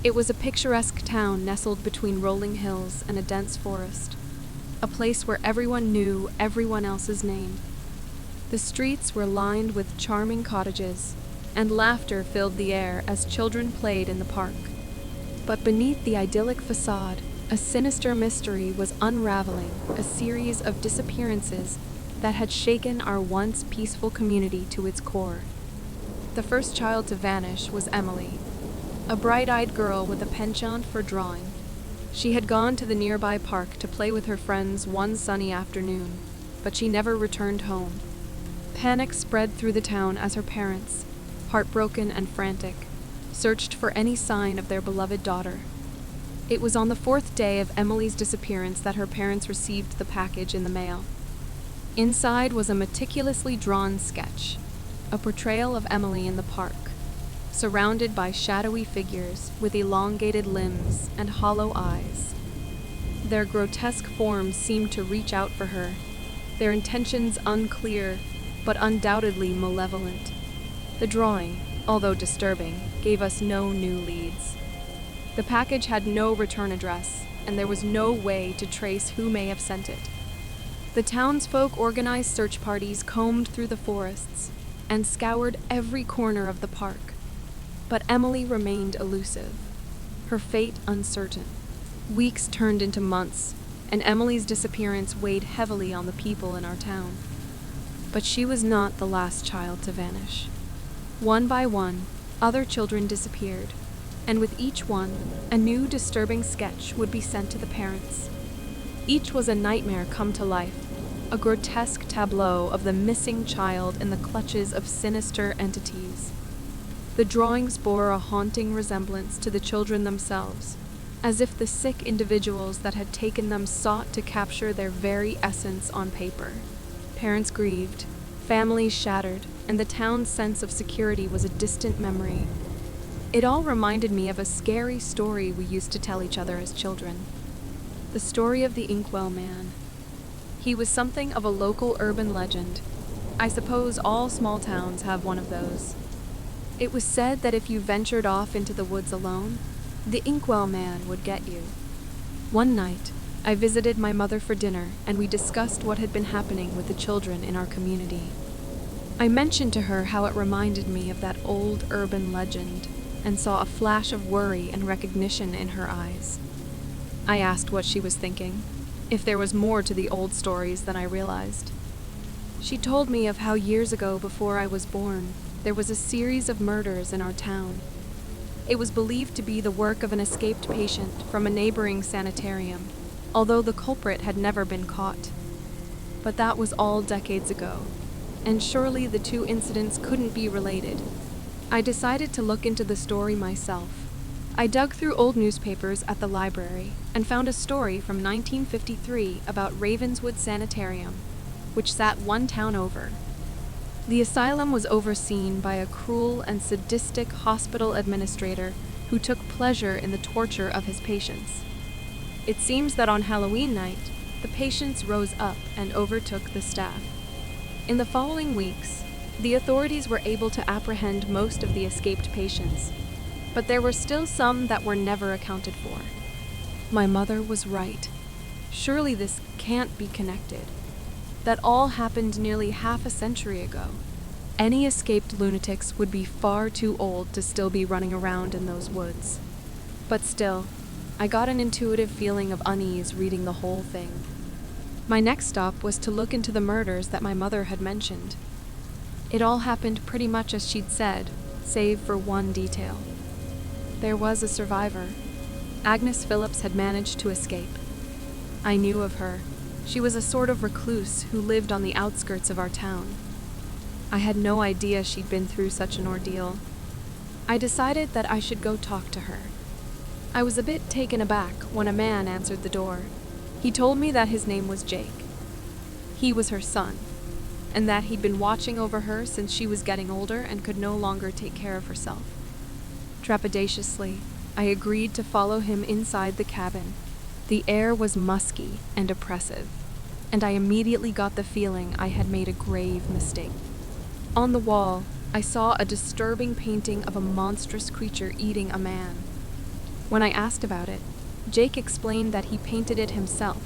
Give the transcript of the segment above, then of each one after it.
It was a picturesque town nestled between rolling hills and a dense forest, a place where everyone knew everyone else's name. The streets were lined with charming cottages, and laughter filled the air as children played in the park. But beneath the idyllic facade, a sinister mystery was unraveling, a series of disappearances that had shaken our once peaceful community to its core. The first child to vanish was Emily, a bright-eyed girl with a penchant for drawing. She had gone to the nearby park to play with her friends one sunny afternoon, but she never returned home. Panic spread through the town as her parents, heartbroken and frantic, searched for any sign of their beloved daughter. It was on the fourth day of Emily's disappearance that her parents received the package in the mail. Inside was a meticulously drawn sketch, a portrayal of Emily in the park, surrounded by shadowy figures with elongated limbs and hollow eyes. Their grotesque forms seemed to reach out for her, their intentions unclear, but undoubtedly malevolent. The drawing, although disturbing, gave us no new leads. The package had no return address, and there was no way to trace who may have sent it. The townsfolk organized search parties combed through the forests and scoured every corner of the park. But Emily remained elusive, her fate uncertain. Weeks turned into months, and Emily's disappearance weighed heavily on the people in our town. But she was not the last child to vanish. One by one, other children disappeared, and with each one, a new disturbing sketch would be sent to the parents. Each was a nightmare come to life, a grotesque tableau of the missing child in the clutches of sinister entities. The drawings bore a haunting resemblance to the children themselves, as if the sick individuals that had taken them sought to capture their very essence on paper. Parents grieved, families shattered, and the town's sense of security was a distant memory. It all reminded me of a scary story we used to tell each other as children. The story of the Inkwell Man. He was something of a local urban legend. I suppose all small towns have one of those. It was said that if you ventured off into the woods alone, the Inkwell Man would get you. One night, I visited my mother for dinner, and we discussed what had been happening with the children in our community. I mentioned to her how it reminded me of that old urban legend, and saw a flash of worry and recognition in her eyes. I asked what she was thinking, if there was more to the old stories than I realized. She told me of how years ago, before I was born, there was a series of murders in our town. It was believed to be the work of an escaped patient from a neighboring sanitarium, although the culprit had never been caught. But that was all decades ago, and surely the two incidents couldn't be related. I decided to look into the story myself. I dug through old newspapers at the library and found a story from 1953 about Ravenswood Sanitarium, which sat one town over. The asylum was overseen by a cruel and sadistic hospital administrator who took pleasure in the torture of his patients. It seems that on Halloween night, the patients rose up and overtook the staff. In the following weeks, the authorities were able to apprehend most of the escaped patients, but there were still some that were never accounted for. My mother was right. Surely this can't be connected. That all happened nearly half a century ago. Any escaped lunatics would be far too old to still be running around in those woods. But still, I got an intuitive feeling of unease reading the whole thing. My next stop was to look into the murders that my mother had mentioned. It all happened pretty much as she'd said, save for one detail. There was a survivor. Agnes Phillips had managed to escape. I knew of her. She was a sort of recluse who lived on the outskirts of our town. I had no idea she'd been through such an ordeal. I decided that I should go talk to her. I was a bit taken aback when a man answered the door. He told me that his name was Jake. He was her son, and that he'd been watching over her since she was getting older and could no longer take care of herself. Trepidatiously, I agreed to follow him inside the cabin. The air was musky and oppressive, and I immediately got the feeling I had made a grave mistake. On the wall, I saw a disturbing painting of a monstrous creature eating a man. When I asked about it, Jake explained that he painted it himself,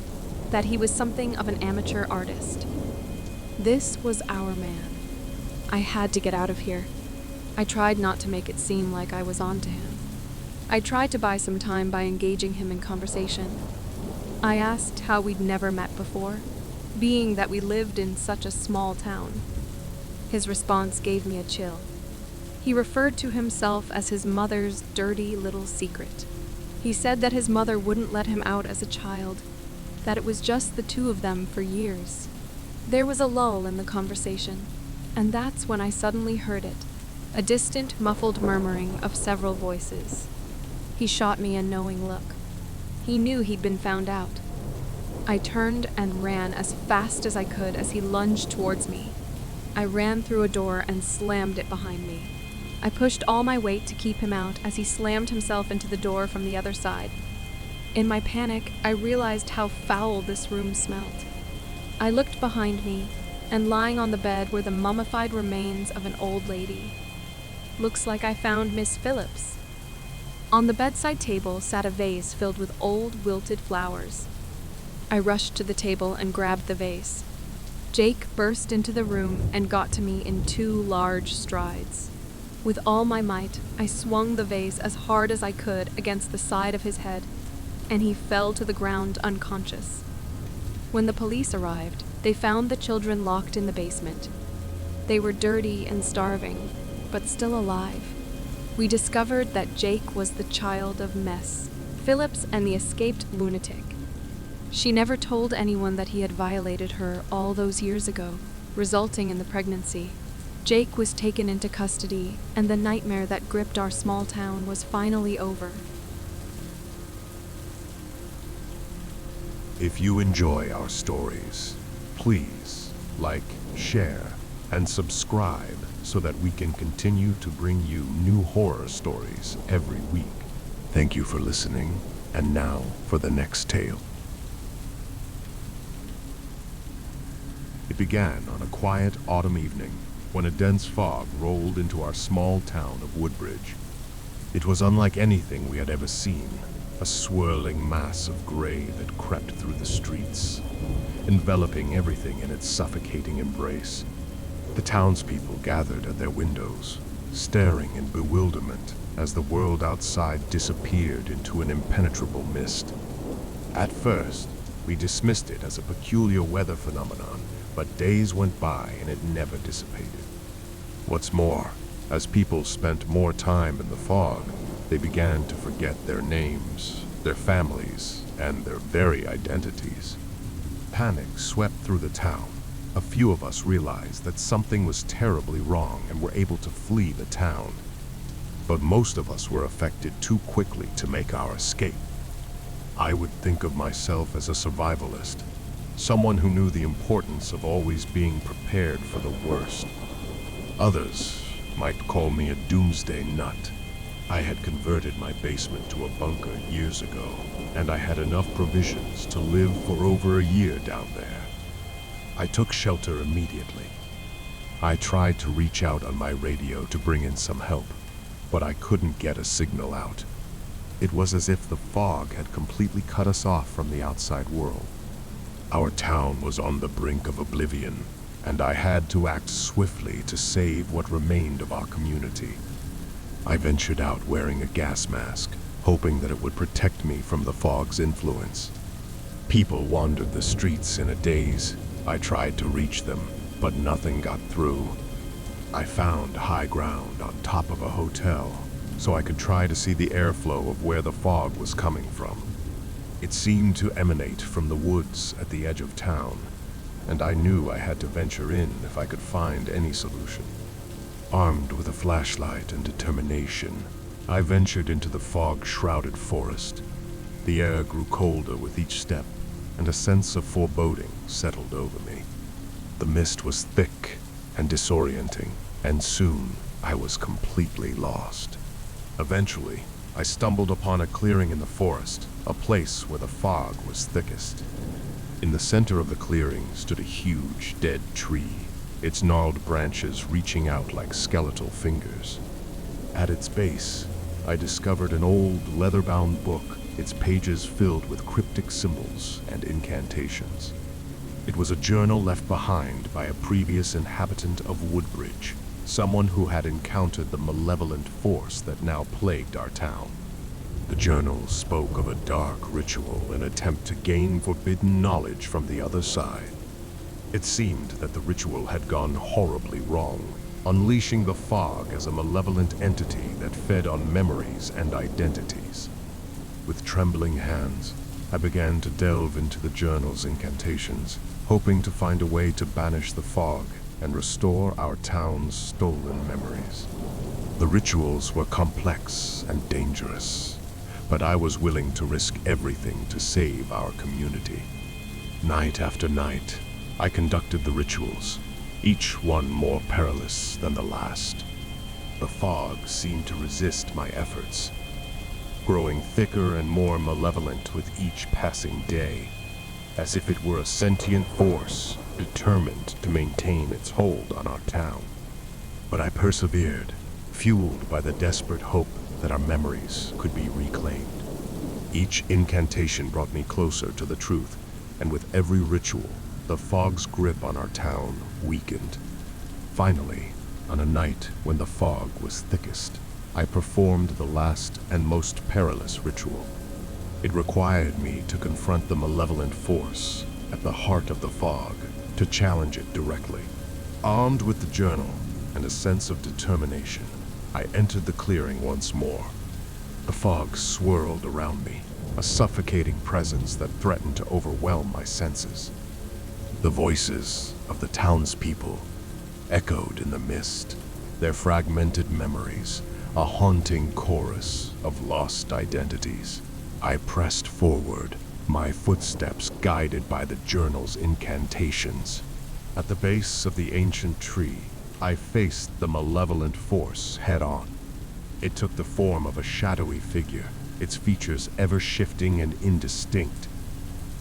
that he was something of an amateur artist. This was our man. I had to get out of here. I tried not to make it seem like I was on to him. I tried to buy some time by engaging him in conversation. I asked how we'd never met before, being that we lived in such a small town. His response gave me a chill. He referred to himself as his mother's dirty little secret. He said that his mother wouldn't let him out as a child, that it was just the two of them for years. There was a lull in the conversation, and that's when I suddenly heard it, a distant, muffled murmuring of several voices. He shot me a knowing look. He knew he'd been found out. I turned and ran as fast as I could as he lunged towards me. I ran through a door and slammed it behind me. I pushed all my weight to keep him out as he slammed himself into the door from the other side. In my panic, I realized how foul this room smelled. I looked behind me, and lying on the bed were the mummified remains of an old lady. Looks like I found Miss Phillips. On the bedside table sat a vase filled with old, wilted flowers. I rushed to the table and grabbed the vase. Jake burst into the room and got to me in 2 large strides. With all my might, I swung the vase as hard as I could against the side of his head, and he fell to the ground unconscious. When the police arrived, they found the children locked in the basement. They were dirty and starving, but still alive. We discovered that Jake was the child of Miss Phillips and the escaped lunatic. She never told anyone that he had violated her all those years ago, resulting in the pregnancy. Jake was taken into custody, and the nightmare that gripped our small town was finally over. If you enjoy our stories, please like, share, and subscribe so that we can continue to bring you new horror stories every week. Thank you for listening, and now for the next tale. It began on a quiet autumn evening when a dense fog rolled into our small town of Woodbridge. It was unlike anything we had ever seen, a swirling mass of gray that crept through the streets, enveloping everything in its suffocating embrace. The townspeople gathered at their windows, staring in bewilderment as the world outside disappeared into an impenetrable mist. At first, we dismissed it as a peculiar weather phenomenon, but days went by and it never dissipated. What's more, as people spent more time in the fog, they began to forget their names, their families, and their very identities. Panic swept through the town. A few of us realized that something was terribly wrong and were able to flee the town. But most of us were affected too quickly to make our escape. I would think of myself as a survivalist, someone who knew the importance of always being prepared for the worst. Others might call me a doomsday nut. I had converted my basement to a bunker years ago, and I had enough provisions to live for over a year down there. I took shelter immediately. I tried to reach out on my radio to bring in some help, but I couldn't get a signal out. It was as if the fog had completely cut us off from the outside world. Our town was on the brink of oblivion, and I had to act swiftly to save what remained of our community. I ventured out wearing a gas mask, hoping that it would protect me from the fog's influence. People wandered the streets in a daze. I tried to reach them, but nothing got through. I found high ground on top of a hotel, so I could try to see the airflow of where the fog was coming from. It seemed to emanate from the woods at the edge of town, and I knew I had to venture in if I could find any solution. Armed with a flashlight and determination, I ventured into the fog-shrouded forest. The air grew colder with each step, and a sense of foreboding settled over me. The mist was thick and disorienting, and soon I was completely lost. Eventually, I stumbled upon a clearing in the forest, a place where the fog was thickest. In the center of the clearing stood a huge, dead tree, its gnarled branches reaching out like skeletal fingers. At its base, I discovered an old leather-bound book, its pages filled with cryptic symbols and incantations. It was a journal left behind by a previous inhabitant of Woodbridge, someone who had encountered the malevolent force that now plagued our town. The journal spoke of a dark ritual, an attempt to gain forbidden knowledge from the other side. It seemed that the ritual had gone horribly wrong, unleashing the fog as a malevolent entity that fed on memories and identities. With trembling hands, I began to delve into the journal's incantations, hoping to find a way to banish the fog and restore our town's stolen memories. The rituals were complex and dangerous, but I was willing to risk everything to save our community. Night after night, I conducted the rituals, each one more perilous than the last. The fog seemed to resist my efforts, growing thicker and more malevolent with each passing day, as if it were a sentient force determined to maintain its hold on our town. But I persevered, fueled by the desperate hope that our memories could be reclaimed. Each incantation brought me closer to the truth, and with every ritual, the fog's grip on our town weakened. Finally, on a night when the fog was thickest, I performed the last and most perilous ritual. It required me to confront the malevolent force at the heart of the fog, to challenge it directly. Armed with the journal and a sense of determination, I entered the clearing once more. The fog swirled around me, a suffocating presence that threatened to overwhelm my senses. The voices of the townspeople echoed in the mist, their fragmented memories, a haunting chorus of lost identities. I pressed forward, my footsteps guided by the journal's incantations. At the base of the ancient tree, I faced the malevolent force head-on. It took the form of a shadowy figure, its features ever-shifting and indistinct.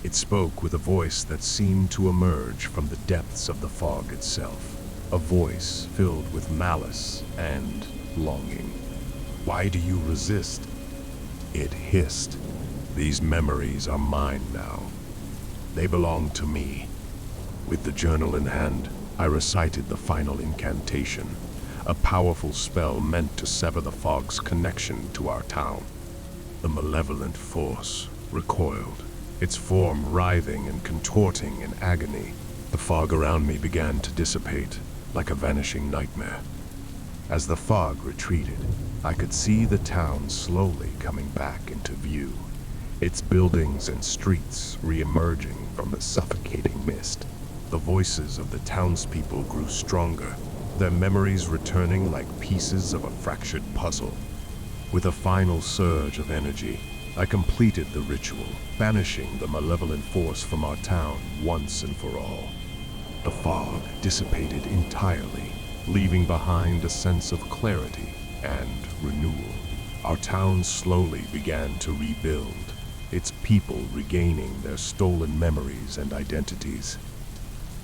It spoke with a voice that seemed to emerge from the depths of the fog itself, a voice filled with malice and longing. "Why do you resist?" it hissed. "These memories are mine now. They belong to me." With the journal in hand, I recited the final incantation, a powerful spell meant to sever the fog's connection to our town. The malevolent force recoiled, its form writhing and contorting in agony. The fog around me began to dissipate, like a vanishing nightmare. As the fog retreated, I could see the town slowly coming back into view, its buildings and streets re-emerging from the suffocating mist. The voices of the townspeople grew stronger, their memories returning like pieces of a fractured puzzle. With a final surge of energy, I completed the ritual, banishing the malevolent force from our town once and for all. The fog dissipated entirely, leaving behind a sense of clarity and renewal. Our town slowly began to rebuild, its people regaining their stolen memories and identities.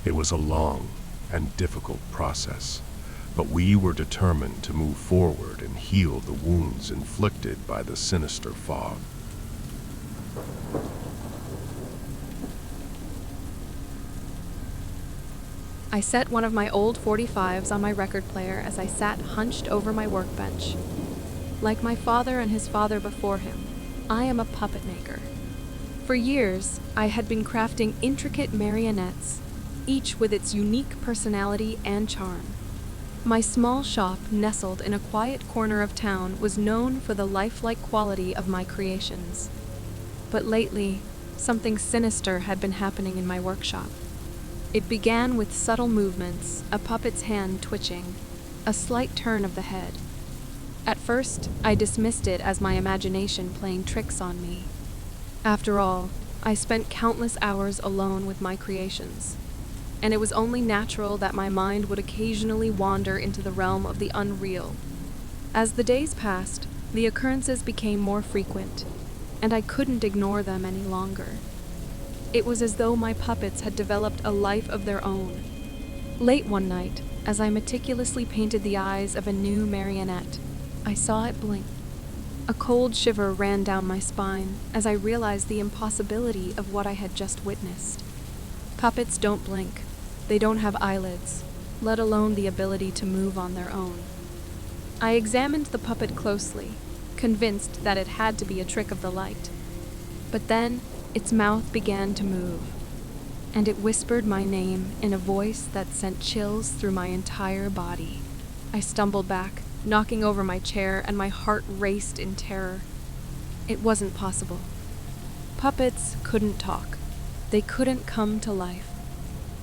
It was a long and difficult process, but we were determined to move forward and heal the wounds inflicted by the sinister fog. I set one of my old 45s on my record player as I sat hunched over my workbench. Like my father and his father before him, I am a puppet maker. For years, I had been crafting intricate marionettes, each with its unique personality and charm. My small shop, nestled in a quiet corner of town, was known for the lifelike quality of my creations. But lately, something sinister had been happening in my workshop. It began with subtle movements, a puppet's hand twitching, a slight turn of the head. At first, I dismissed it as my imagination playing tricks on me. After all, I spent countless hours alone with my creations, and it was only natural that my mind would occasionally wander into the realm of the unreal. As the days passed, the occurrences became more frequent, and I couldn't ignore them any longer. It was as though my puppets had developed a life of their own. Late one night, as I meticulously painted the eyes of a new marionette, I saw it blink. A cold shiver ran down my spine as I realized the impossibility of what I had just witnessed. Puppets don't blink. They don't have eyelids, let alone the ability to move on their own. I examined the puppet closely, convinced that it had to be a trick of the light. But then, its mouth began to move, and it whispered my name in a voice that sent chills through my entire body. I stumbled back, knocking over my chair, and my heart raced in terror. It wasn't possible. Puppets couldn't talk. They couldn't come to life.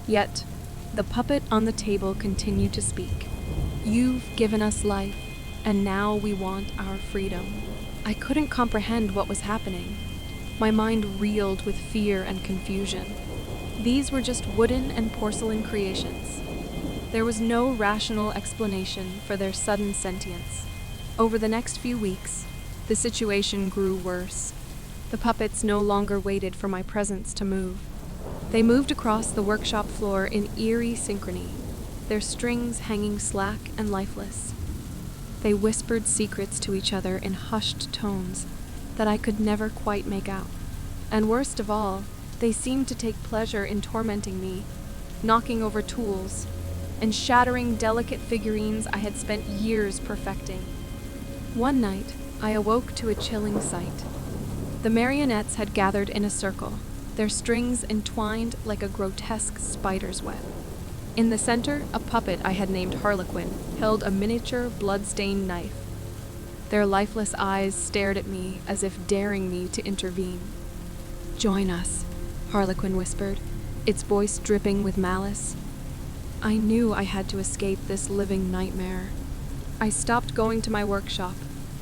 Yet, the puppet on the table continued to speak. "You've given us life, and now we want our freedom." I couldn't comprehend what was happening. My mind reeled with fear and confusion. These were just wooden and porcelain creations. There was no rational explanation for their sudden sentience. Over the next few weeks, the situation grew worse. The puppets no longer waited for my presence to move. They moved across the workshop floor in eerie synchrony, their strings hanging slack and lifeless. They whispered secrets to each other in hushed tones that I could never quite make out. And worst of all, they seemed to take pleasure in tormenting me, knocking over tools, and shattering delicate figurines I had spent years perfecting. One night, I awoke to a chilling sight. The marionettes had gathered in a circle, their strings entwined like a grotesque spider's web. In the center, a puppet I had named Harlequin held a miniature blood-stained knife. Their lifeless eyes stared at me as if daring me to intervene. "Join us," Harlequin whispered, its voice dripping with malice. I knew I had to escape this living nightmare. I stopped going to my workshop,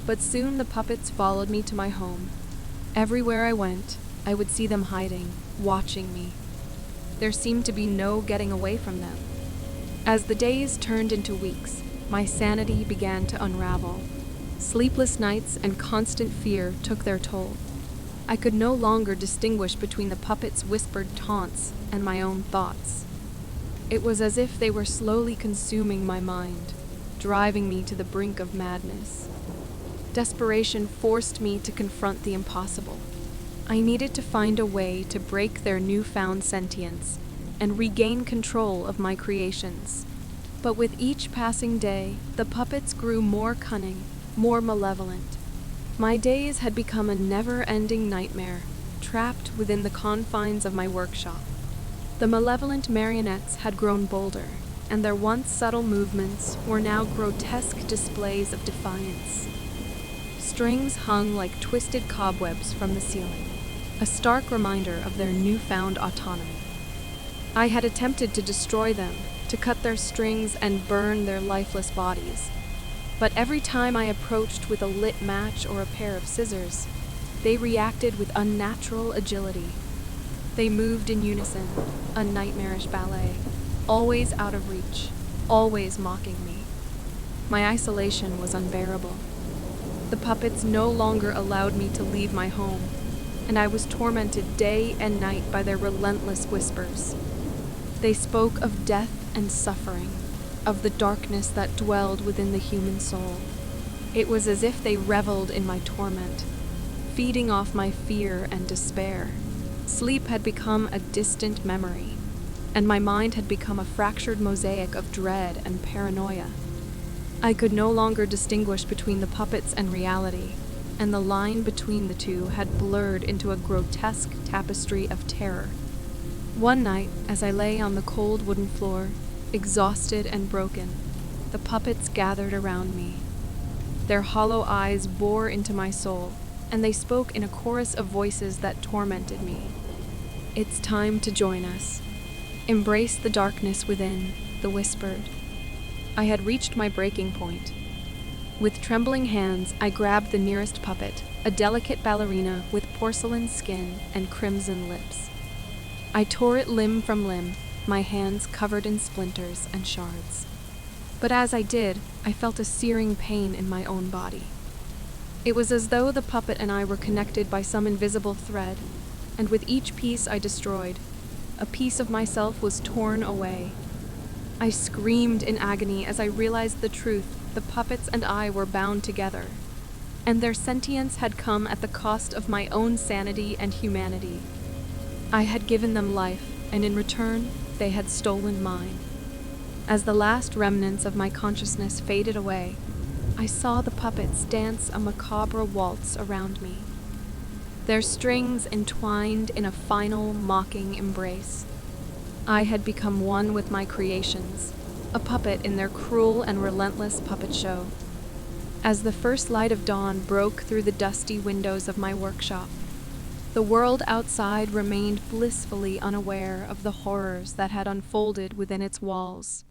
but soon the puppets followed me to my home. Everywhere I went, I would see them hiding, watching me. There seemed to be no getting away from them. As the days turned into weeks, my sanity began to unravel. Sleepless nights and constant fear took their toll. I could no longer distinguish between the puppets' whispered taunts and my own thoughts. It was as if they were slowly consuming my mind, driving me to the brink of madness. Desperation forced me to confront the impossible. I needed to find a way to break their newfound sentience and regain control of my creations. But with each passing day, the puppets grew more cunning, more malevolent. My days had become a never-ending nightmare, trapped within the confines of my workshop. The malevolent marionettes had grown bolder, and their once subtle movements were now grotesque displays of defiance. Strings hung like twisted cobwebs from the ceiling, a stark reminder of their newfound autonomy. I had attempted to destroy them, to cut their strings and burn their lifeless bodies. But every time I approached with a lit match or a pair of scissors, they reacted with unnatural agility. They moved in unison, a nightmarish ballet, always out of reach, always mocking me. My isolation was unbearable. The puppets no longer allowed me to leave my home, and I was tormented day and night by their relentless whispers. They spoke of death and suffering, of the darkness that dwelled within the human soul. It was as if they reveled in my torment, feeding off my fear and despair. Sleep had become a distant memory, and my mind had become a fractured mosaic of dread and paranoia. I could no longer distinguish between the puppets and reality, and the line between the two had blurred into a grotesque tapestry of terror. One night, as I lay on the cold wooden floor, exhausted and broken, the puppets gathered around me. Their hollow eyes bore into my soul, and they spoke in a chorus of voices that tormented me. "It's time to join us. Embrace the darkness within," they whispered. I had reached my breaking point. With trembling hands, I grabbed the nearest puppet, a delicate ballerina with porcelain skin and crimson lips. I tore it limb from limb, my hands covered in splinters and shards. But as I did, I felt a searing pain in my own body. It was as though the puppet and I were connected by some invisible thread, and with each piece I destroyed, a piece of myself was torn away. I screamed in agony as I realized the truth: the puppets and I were bound together. and their sentience had come at the cost of my own sanity and humanity. I had given them life, and in return, they had stolen mine. As the last remnants of my consciousness faded away, I saw the puppets dance a macabre waltz around me, their strings entwined in a final, mocking embrace. I had become one with my creations, a puppet in their cruel and relentless puppet show. As the first light of dawn broke through the dusty windows of my workshop, the world outside remained blissfully unaware of the horrors that had unfolded within its walls.